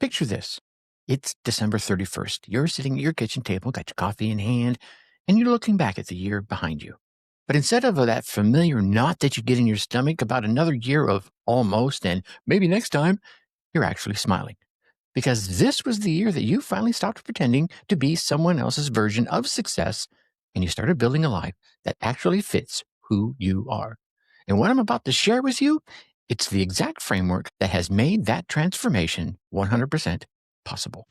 Picture this. It's December 31st. You're sitting at your kitchen table, got your coffee in hand, and you're looking back at the year behind you. But instead of that familiar knot that you get in your stomach about another year of almost and maybe next time, you're actually smiling. Because this was the year that you finally stopped pretending to be someone else's version of success and you started building a life that actually fits who you are. And what I'm about to share with you, it's the exact framework that has made that transformation 100% possible.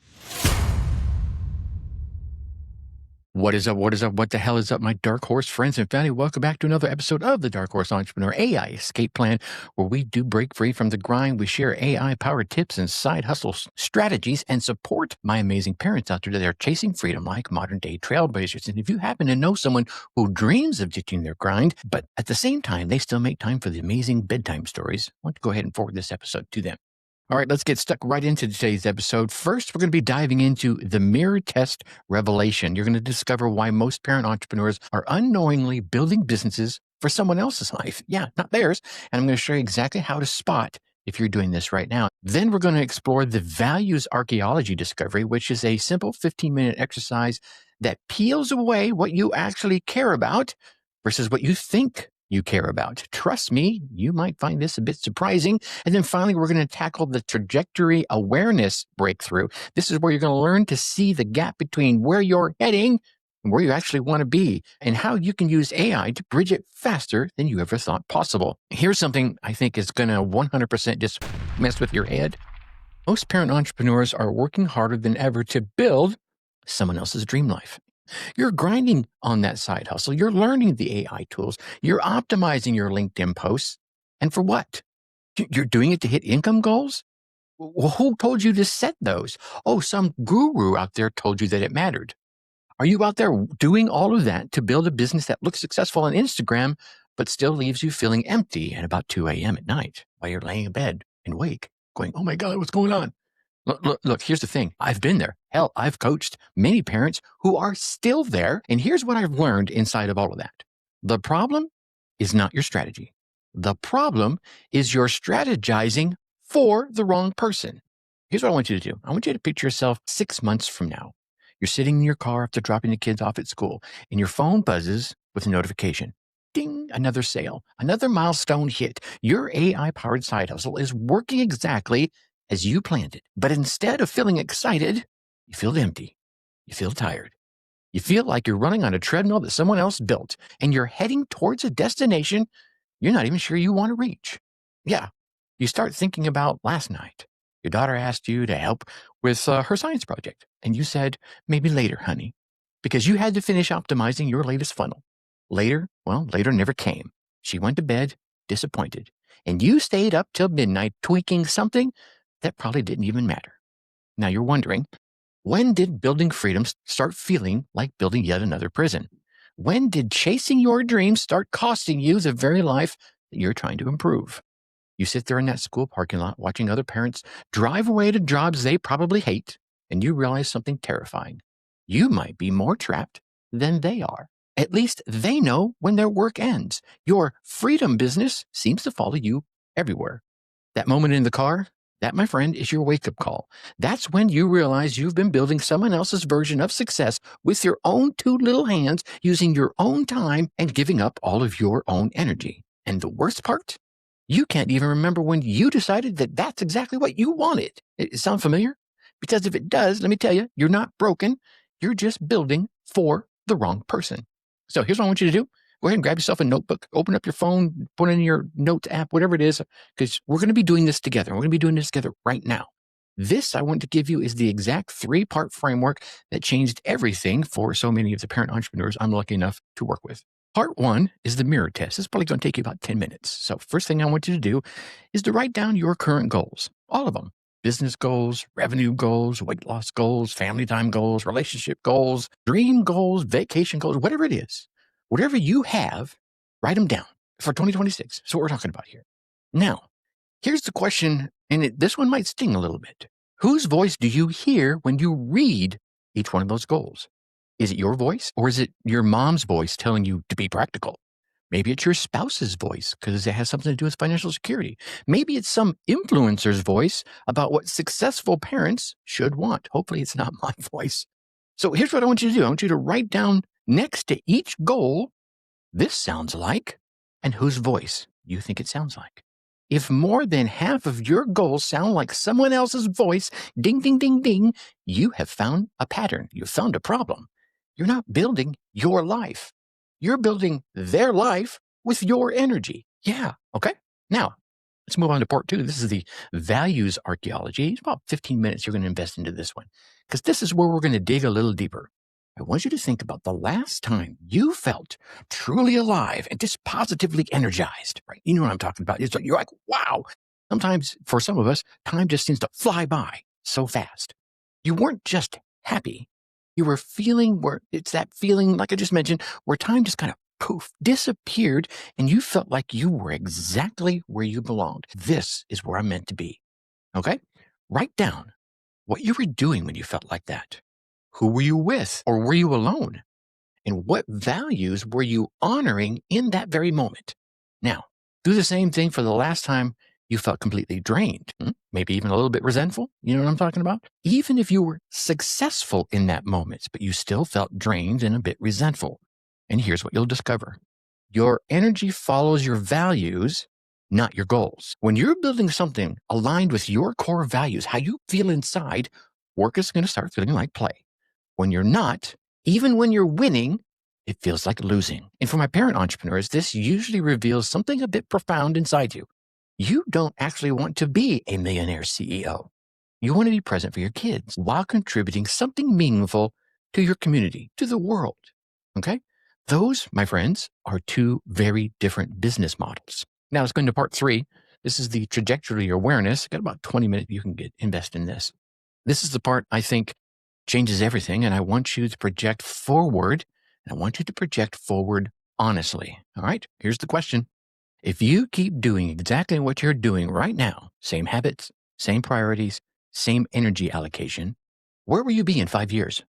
What is up? What is up? What the hell is up, my Dark Horse friends and family? Welcome back to another episode of the Dark Horse Entrepreneur AI Escape Plan, where we do break free from the grind. We share AI-powered tips and side hustle strategies and support my amazing parents out there that are chasing freedom like modern-day trailblazers. And if you happen to know someone who dreams of ditching their grind, but at the same time, they still make time for the amazing bedtime stories, I want to go ahead and forward this episode to them. All right, let's get stuck right into today's episode. First, we're going to be diving into the mirror test revelation. You're going to discover why most parent entrepreneurs are unknowingly building businesses for someone else's life. Yeah, not theirs. And I'm going to show you exactly how to spot if you're doing this right now. Then we're going to explore the values archaeology discovery, which is a simple 15-minute exercise that peels away what you actually care about versus what you think you care about. Trust me, you might find this a bit surprising. And then finally, we're going to tackle the trajectory awareness breakthrough. This is where you're going to learn to see the gap between where you're heading and where you actually want to be, and how you can use AI to bridge it faster than you ever thought possible. Here's something I think is going to 100% just mess with your head. Most parent entrepreneurs are working harder than ever to build someone else's dream life. You're grinding on that side hustle. You're learning the AI tools. You're optimizing your LinkedIn posts. And for what? You're doing it to hit income goals? Well, who told you to set those? Oh, some guru out there told you that it mattered. Are you out there doing all of that to build a business that looks successful on Instagram, but still leaves you feeling empty at about 2 a.m. at night while you're laying in bed and awake, going, oh my God, what's going on? Look, here's the thing. I've been there. Hell, I've coached many parents who are still there. And here's what I've learned inside of all of that. The problem is not your strategy. The problem is you're strategizing for the wrong person. Here's what I want you to do. I want you to picture yourself 6 months from now. You're sitting in your car after dropping the kids off at school, and your phone buzzes with a notification. Ding, another sale, another milestone hit. Your AI-powered side hustle is working exactly as you planned it. But instead of feeling excited, you feel empty. You feel tired. You feel like you're running on a treadmill that someone else built, and you're heading towards a destination you're not even sure you want to reach. Yeah, you start thinking about last night. Your daughter asked you to help with her science project, and you said, maybe later, honey, because you had to finish optimizing your latest funnel. Later never came. She went to bed disappointed, and you stayed up till midnight tweaking something that probably didn't even matter. Now you're wondering, when did building freedom start feeling like building yet another prison? When did chasing your dreams start costing you the very life that you're trying to improve? You sit there in that school parking lot watching other parents drive away to jobs they probably hate, and you realize something terrifying. You might be more trapped than they are. At least they know when their work ends. Your freedom business seems to follow you everywhere. That moment in the car, that, my friend, is your wake-up call. That's when you realize you've been building someone else's version of success with your own two little hands, using your own time and giving up all of your own energy. And the worst part? You can't even remember when you decided that that's exactly what you wanted. It sound familiar? Because if it does, let me tell you, you're not broken. You're just building for the wrong person. So here's what I want you to do. Go ahead and grab yourself a notebook, open up your phone, put in your notes app, whatever it is, because we're going to be doing this together. We're going to be doing this together right now. This I want to give you is the exact 3-part framework that changed everything for so many of the parent entrepreneurs I'm lucky enough to work with. Part 1 is the mirror test. It's probably going to take you about 10 minutes. So first thing I want you to do is to write down your current goals, all of them. Business goals, revenue goals, weight loss goals, family time goals, relationship goals, dream goals, vacation goals, whatever it is. Whatever you have, write them down for 2026. That's what we're talking about here. Now, here's the question, and this one might sting a little bit. Whose voice do you hear when you read each one of those goals? Is it your voice, or is it your mom's voice telling you to be practical? Maybe it's your spouse's voice because it has something to do with financial security. Maybe it's some influencer's voice about what successful parents should want. Hopefully, it's not my voice. So here's what I want you to do. I want you to write down next to each goal, this sounds like, and whose voice you think it sounds like. If more than half of your goals sound like someone else's voice, ding, ding, ding, ding, you have found a pattern. You've found a problem. You're not building your life. You're building their life with your energy. Yeah. Okay. Now, let's move on to part 2. This is the values archaeology. It's about 15 minutes you're going to invest into this one because this is where we're going to dig a little deeper. I want you to think about the last time you felt truly alive and just positively energized, right? You know what I'm talking about. It's like, you're like, wow. Sometimes for some of us, time just seems to fly by so fast. You weren't just happy. You were feeling where it's that feeling, like I just mentioned, where time just kind of poof, disappeared and you felt like you were exactly where you belonged. This is where I'm meant to be. Okay? Write down what you were doing when you felt like that. Who were you with, or were you alone? And what values were you honoring in that very moment? Now, do the same thing for the last time you felt completely drained, maybe even a little bit resentful. You know what I'm talking about? Even if you were successful in that moment, but you still felt drained and a bit resentful. And here's what you'll discover. Your energy follows your values, not your goals. When you're building something aligned with your core values, how you feel inside, work is going to start feeling like play. When you're not, even when you're winning, it feels like losing. And for my parent entrepreneurs, this usually reveals something a bit profound inside you. You don't actually want to be a millionaire CEO. You want to be present for your kids while contributing something meaningful to your community, to the world. Okay? Those, my friends, are 2 very different business models. Now let's go into part 3. This is the trajectory awareness. Got about 20 minutes you can invest in this. This is the part I think changes everything. And I want you to project forward. And I want you to project forward honestly. All right. Here's the question. If you keep doing exactly what you're doing right now, same habits, same priorities, same energy allocation, where will you be in 5 years?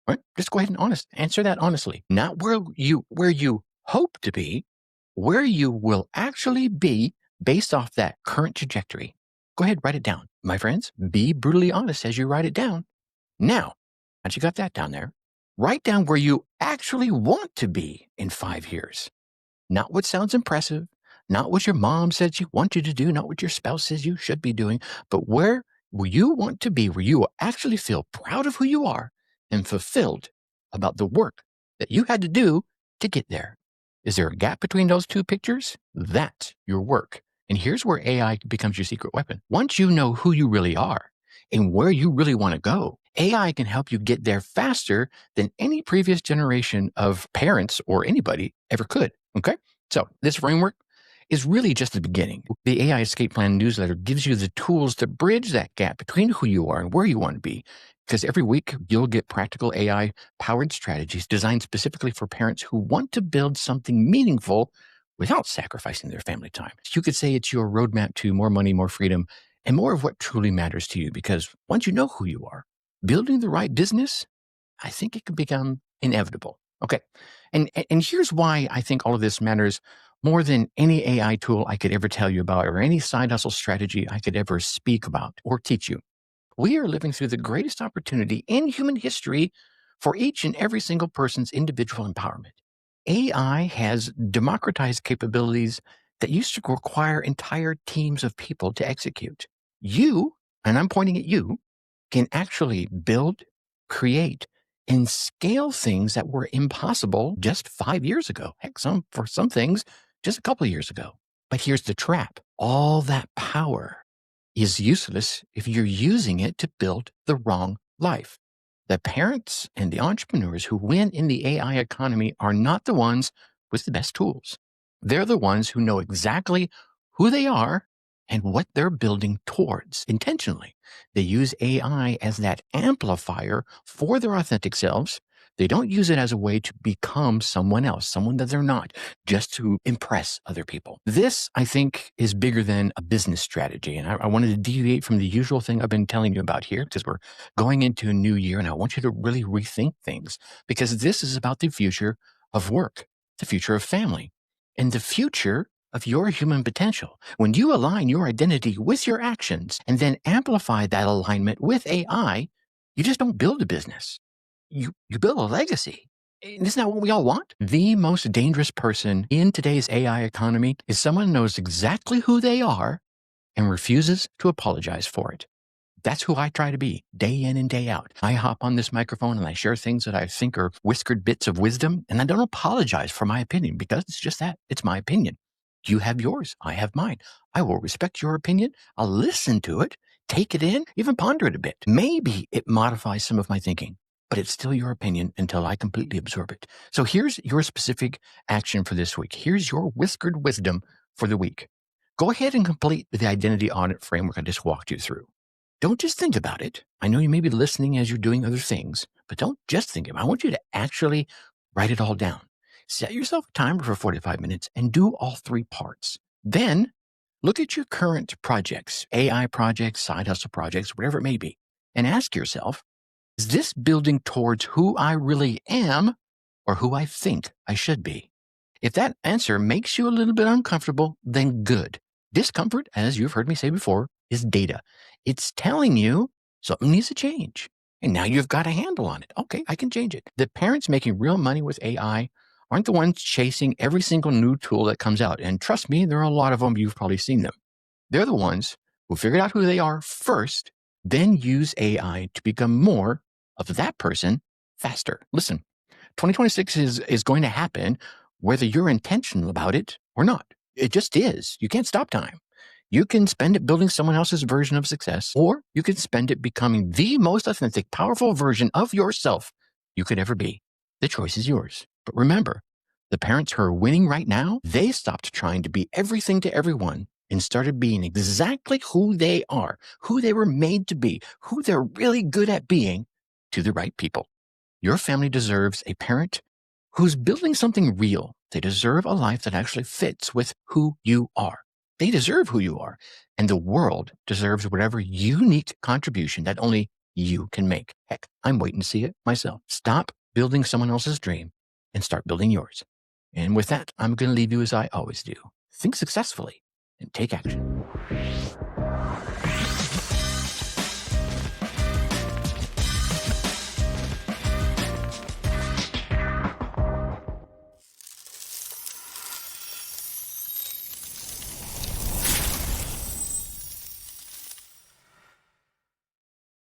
All right. Just go ahead and answer that honestly. Not where you hope to be, where you will actually be based off that current trajectory. Go ahead, write it down. My friends, be brutally honest as you write it down. Now, once you got that down there, write down where you actually want to be in 5 years. Not what sounds impressive, not what your mom said she wants you to do, not what your spouse says you should be doing, but where you want to be, where you will actually feel proud of who you are and fulfilled about the work that you had to do to get there. Is there a gap between those 2 pictures? That's your work. And here's where AI becomes your secret weapon. Once you know who you really are and where you really want to go, AI can help you get there faster than any previous generation of parents or anybody ever could. Okay? So this framework is really just the beginning. The AI Escape Plan newsletter gives you the tools to bridge that gap between who you are and where you want to be. Because every week you'll get practical AI-powered strategies designed specifically for parents who want to build something meaningful without sacrificing their family time. You could say it's your roadmap to more money, more freedom, and more of what truly matters to you. Because once you know who you are, building the right business, I think it can become inevitable. Okay. And here's why I think all of this matters more than any AI tool I could ever tell you about or any side hustle strategy I could ever speak about or teach you. We are living through the greatest opportunity in human history for each and every single person's individual empowerment. AI has democratized capabilities that used to require entire teams of people to execute. You, and I'm pointing at you, can actually build, create, and scale things that were impossible just 5 years ago. Heck, for some things, just a couple of years ago. But here's the trap. All that power is useless if you're using it to build the wrong life. The parents and the entrepreneurs who win in the AI economy are not the ones with the best tools. They're the ones who know exactly who they are and what they're building towards intentionally. They use AI as that amplifier for their authentic selves. They don't use it as a way to become someone else, someone that they're not, just to impress other people. This, I think, is bigger than a business strategy. And I wanted to deviate from the usual thing I've been telling you about here because we're going into a new year and I want you to really rethink things because this is about the future of work, the future of family. and the future of your human potential. When you align your identity with your actions and then amplify that alignment with AI, you just don't build a business. You build a legacy. And isn't that what we all want? The most dangerous person in today's AI economy is someone who knows exactly who they are and refuses to apologize for it. That's who I try to be day in and day out. I hop on this microphone and I share things that I think are whiskered bits of wisdom, and I don't apologize for my opinion because it's just that. It's my opinion. You have yours. I have mine. I will respect your opinion. I'll listen to it, take it in, even ponder it a bit. Maybe it modifies some of my thinking, but it's still your opinion until I completely absorb it. So here's your specific action for this week. Here's your whiskered wisdom for the week. Go ahead and complete the identity audit framework I just walked you through. Don't just think about it. I know you may be listening as you're doing other things, but don't just think about it. I want you to actually write it all down. Set yourself a timer for 45 minutes and do all three parts. Then look at your current projects, AI projects, side hustle projects, whatever it may be, and ask yourself, is this building towards who I really am or who I think I should be? If that answer makes you a little bit uncomfortable, then good. Discomfort, as you've heard me say before, is data. It's telling you something needs to change. And now you've got a handle on it. Okay, I can change it. The parents making real money with AI aren't the ones chasing every single new tool that comes out. And trust me, there are a lot of them. You've probably seen them. They're the ones who figured out who they are first, then use AI to become more of that person faster. Listen, 2026 is going to happen whether you're intentional about it or not. It just is. You can't stop time. You can spend it building someone else's version of success, or you can spend it becoming the most authentic, powerful version of yourself you could ever be. The choice is yours. But remember, the parents who are winning right now, they stopped trying to be everything to everyone and started being exactly who they are, who they were made to be, who they're really good at being to the right people. Your family deserves a parent who's building something real. They deserve a life that actually fits with who you are. They deserve who you are. And the world deserves whatever unique contribution that only you can make. Heck, I'm waiting to see it myself. Stop building someone else's dream and start building yours. And with that, I'm going to leave you as I always do. Think successfully and take action.